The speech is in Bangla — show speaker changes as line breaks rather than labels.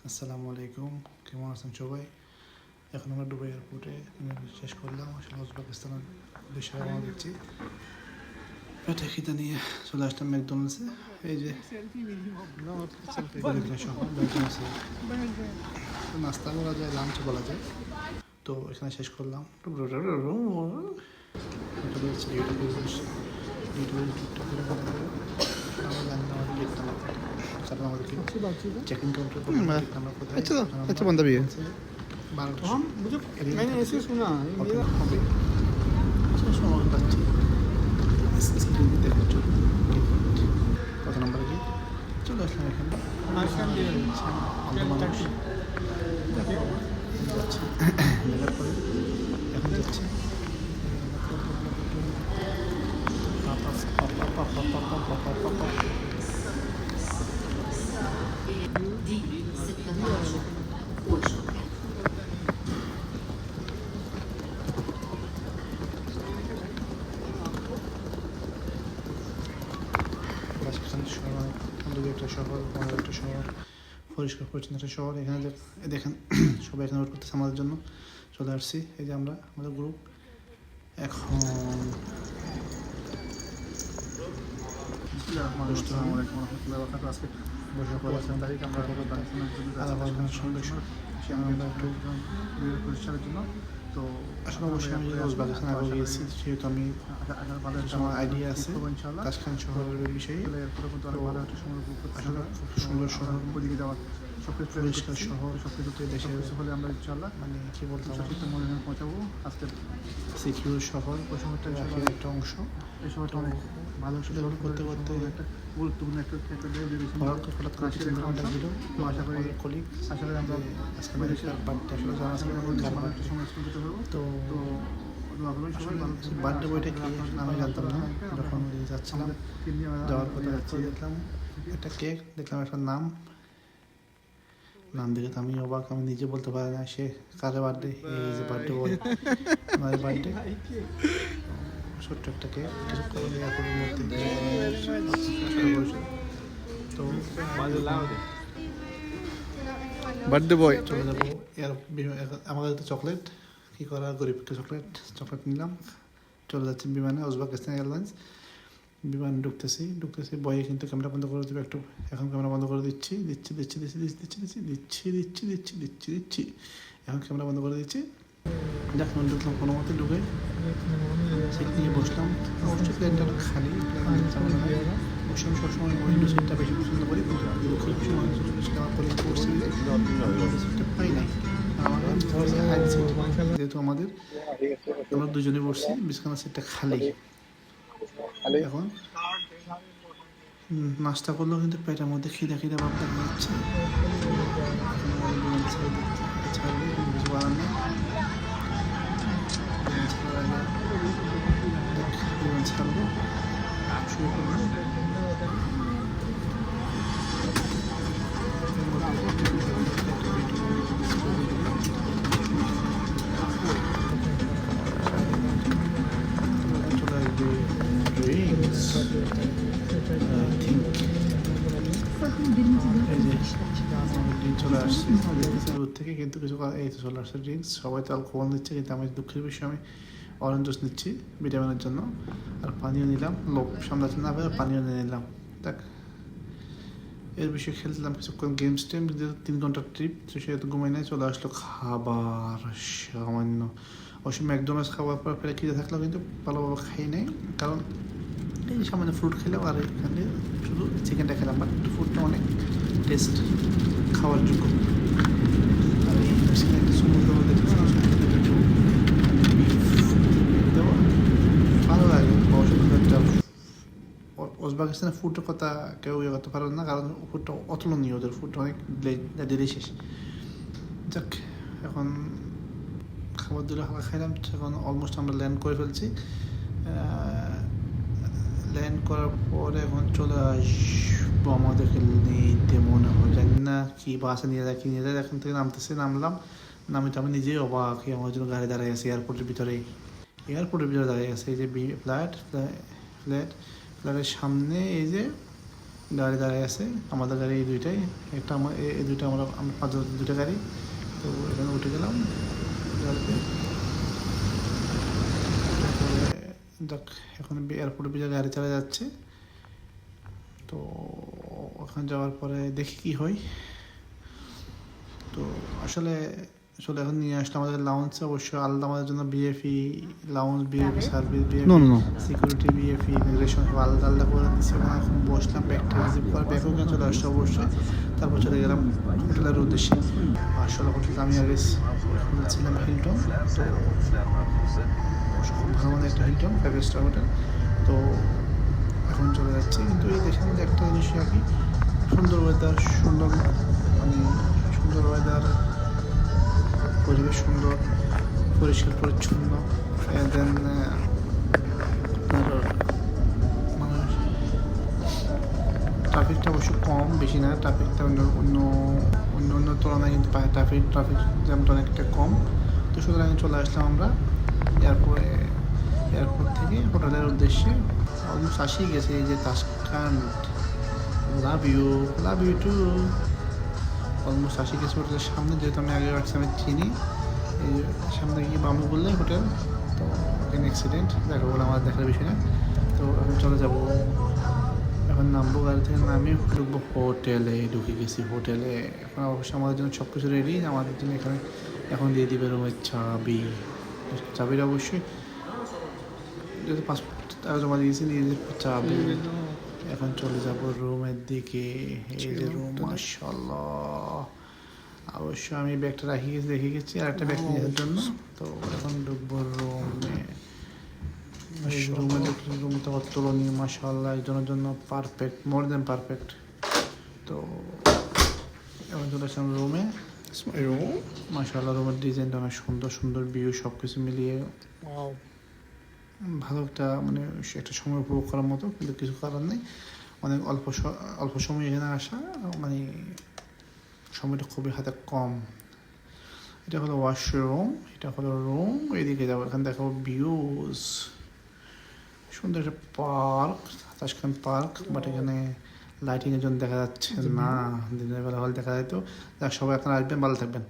আসসালামু আলাইকুম, কেমন আছেন সবাই? এখন আমরা দুবাই এয়ারপোর্টে শেষ করলাম। আসলে উজবেকিস্তানের উদ্দেশ্যে রওনা দিচ্ছি। পেটে খিদে নিয়ে চলে আসলাম ম্যাকডোনাল্ডসে। এই যে নাস্তা বলা যায়, লাঞ্চ বলা যায়। তো এখানে শেষ করলাম। আমরা জানি না আমাদের গেট নাম্বার কত, কারণ আমাদেরকে check in counter gate number কোথায়।
अच्छा बंदा भी है।
12টা
हम मुझे मैंने ऐसे सुना है मेरा
হবে। সময় পাচ্ছি স্ক্রিনে দেখার জন্য কত নম্বরে গিয়ে চলে আসলাম এখানে।
आसान दिया
অন্ধ মানুষ যাচ্ছি দেখার পরে এখন যাচ্ছি রাজস্থান শহর সুন্দর একটা শহর, বড় একটা শহর, পরিষ্কার পরিচ্ছন্ন একটা শহর। এখানে দেখেন সবাই এখানে ওয়েট করতেছে আমাদের জন্য। চলে আসছি, এই যে আমরা আমাদের গ্রুপ। এখন আজকে বসে পড়ে আছেন তারিখ আমরা জন্য। তো আসলে অবশ্যই আমি উজবেকিস্তান আগে গিয়েছি, সেহেতু আমি আমার আইডিয়া আছে তাসখান শহরের বিষয়ে। আসলে খুব সুন্দর শহর, পরিষ্কার শহর, সব কিছুতে দেশের হলে আমরা ইনশাল্লাহ মানে কী বলতাম মনে পৌঁছাবো। আজকে সিকিউর শহর, ওই শহরটা রাখের একটা অংশ। এই শহরটা অনেক ভালো ডেভেলপ করতে করতে একটা গুরুত্বপূর্ণ একটা হঠাৎ করে চিন্তাভাবনা ছিল। তো আশা করি কলিগ আশা করি আমরা আজকে বার্থডে আসলে জানা আজকে আমাদের সময় স্কুল করবো। তো বার্থডে বইটা কি আমি জানতাম না। যখন যাচ্ছিলাম, যাওয়ার পথে যাচ্ছি দেখলাম একটা কেক, দেখলাম একটা নাম দেখে তো আমি অবাক, আমি নিজে বলতে পারি না সে কারে বার্থডে। এই যে বার্থডে বয় আমার বার্থডে, ছোট্ট একটা কেক এয়ারপোর্টের মধ্যে। তো
बर्थडे बॉय
চলে যাবো আমাদের তো চকলেট কী করা, গরিবকে চকলেট নিলাম। চলে যাচ্ছি বিমানে, উজবেকিস্তান এয়ারলাইন্স বিমানে ঢুকতেছি বয়ে কিন্তু ক্যামেরা বন্ধ করে দেবে একটু। এখন ক্যামেরা বন্ধ করে দিচ্ছি। এখন ক্যামেরা বন্ধ করে দিচ্ছি। যখন ঢুকলাম কোনো মতে ঢুকে সিট নিয়ে বসলাম। অবশ্যই প্লেনটা খালি, অবশ্যই আমি সবসময় উইন্ডো সিটটা বেশি পছন্দ করি, কিন্তু দুঃখের বিষয় মানুষ সিটটা পাই নাই। যেহেতু আমরা দুজনে বসছি, বিছানার সিটটা খালি। এখন নাস্তা করলেও কিন্তু পেটের মধ্যে খিদা ভাব দেখা যাচ্ছে। ছাড়বো শুরু করবো। চলে আসছে দূর থেকে, কিন্তু কিছু এই তো চলে আসছে ড্রিঙ্কস। সবাই তো অ্যালকোহল নিচ্ছে, কিন্তু আমি দুঃখের বিষয় আমি অরেঞ্জ জুস নিচ্ছি ভিটামিনের জন্য। আর পানিও নিলাম, লোভ সামলাতে না পারে পানিও নিয়ে নিলাম। দেখ এর বিষয়ে খেলছিলাম কিছুক্ষণ গেমস টেম, যেহেতু 3 ঘন্টার ট্রিপ, তো সেহেতু ঘুমাই নাই। চলে আসলো খাবার সামান্য। অবশ্য ম্যাকডোনাল্ডস খাবার পর ফেলে খিদে থাকলেও কিন্তু ভালোভাবে খাই নাই, কারণ এই সামান্য ফ্রুট খেলাম আর এখানে শুধু চিকেনটা খেলাম। বাট ফুডটা অনেক টেস্ট, খাওয়ার যোগ্য। আর এই একটা সমুদ্র ভালো লাগে। একটা উজবেকিস্তানের ফুডের কথা কেউ ইয়ে করতে পারবে না, কারণ ফুডটা অতুলনীয়, ওদের ফুডটা অনেক ডিলিশিয়াস। যাক, এখন খাবার দিলে হালকা খাইলাম। এখন অলমোস্ট আমরা ল্যান্ড করে ফেলছি। ল্যান্ড করার পরে এখন চলে আসবো আমাদেরকে নিতে, মনে হয় জানি না কি বাসে নিয়ে যায় এখান থেকে নামলাম। নামি তো আমি নিজেই অবাক, আমার জন্য গাড়ি দাঁড়িয়ে আছে এয়ারপোর্টের ভিতরে দাঁড়িয়ে আছে। এই যে ফ্ল্যাটের সামনে এই যে গাড়ি দাঁড়িয়ে আছে, আমাদের গাড়ি এই দুইটাই, একটা আমার এই দুইটা আমরা পাঁচজন দুইটা গাড়ি। তো এখানে উঠে গেলাম গাড়িতে। দেখ এখন এয়ারপোর্টে বিজয় গাড়ি চালা যাচ্ছে। তো ওখানে যাওয়ার পরে দেখি কি হয়। তো আসলে এখন নিয়ে আসলে আমাদের লাউন্সে অবশ্যই আলাদা আমাদের জন্য বিএফই lounge, বিএফই service,
No, no,
বিএফই
no.
Security, বিএফই immigration সব আলাদা আলাদা করে দিচ্ছে। ওখানে এখন বসলাম, ব্যাগটা রিসিভ করে ব্যাগ ওখানে চলে আসছে অবশ্যই। তারপর চলে গেলাম হোটেলের উদ্দেশ্যে। আসলে হোটেল আমি আগে ছিলাম হিলটন, তো খুব ভালো মানে একটা হিলটন 5 স্টার হোটেল। তো এখন চলে যাচ্ছে, কিন্তু এই দেশের মধ্যে একটা জিনিস আর কি, সুন্দর ওয়েদার, সুন্দর মানে সুন্দর ওয়েদার, পরিবেশ সুন্দর, পরিষ্কার পরিচ্ছন্ন। দেন আপনার মানে ট্রাফিকটা অবশ্য কম, বেশি না ট্রাফিকটা, অন্য তুলনায় কিন্তু ট্রাফিক জ্যামটা অনেকটা কম। তো সুতরাং চলে আসলাম আমরা এয়ারপোর্ট থেকে হোটেলের উদ্দেশ্যে। অলমোস্ট আসি গেছে, এই যে তাসকান্ড, লাভ ইউ টু। অলমোস্ট আসি গেছে হোটেলের সামনে, যেহেতু আমি আগে আমি চিনি। এই সামনে গিয়ে বামে বললে হোটেল। তো এখানে অ্যাক্সিডেন্ট দেখা বলে আমার দেখার বিষয় না। তো এখন চলে যাবো, এখন নামবো গাড়ি থেকে, নামে ঢুকবো হোটেলে। ঢুকে গেছি হোটেলে। এখন অবশ্যই আমাদের জন্য সব কিছু রেডি, আমাদের জন্য এখানে এখন দিয়ে দিবে রুমের চাবিটা অবশ্যই, যেহেতু পাসপোর্ট জমা দিয়েছি, দিয়ে দিবে চাবি। এখন চলে যাব রুমের দিকে। এই যে রুম, মাশাআল্লাহ। অবশ্য আমি ব্যাগটা রেখে গেছি আর একটা ব্যাগ নিয়ে জন্য। তো এখন ঢুকবো রুমে। রুম তো অতুলনীয়, মাশাআল্লাহ, একজনের জন্য পারফেক্ট, মোর দেন পারফেক্ট। তো এখন চলে আসলাম রুমে। মাশাআল্লাহ, রুমের ডিজাইনটা অনেক সুন্দর, সুন্দর ভিউ, সব কিছু মিলিয়ে ভালো একটা মানে একটা সময় উপভোগ করার মতো। কিন্তু কিছু কারণ নেই, অনেক অল্প সময় এখানে আসা, মানে সময়টা খুবই হাতে কম। এটা হলো ওয়াশরুম, এটা হলো রুম। এদিকে যাবো, এখানে দেখাবো ভিউজ, সুন্দর একটা পার্ক, তাসকান্ড পার্ক। বাট এখানে লাইটিংয়ের জন্য দেখা যাচ্ছে না, দিনের বেলা হলে দেখা যায়। তো সবাই আপনারা আসবেন, ভালো থাকবেন।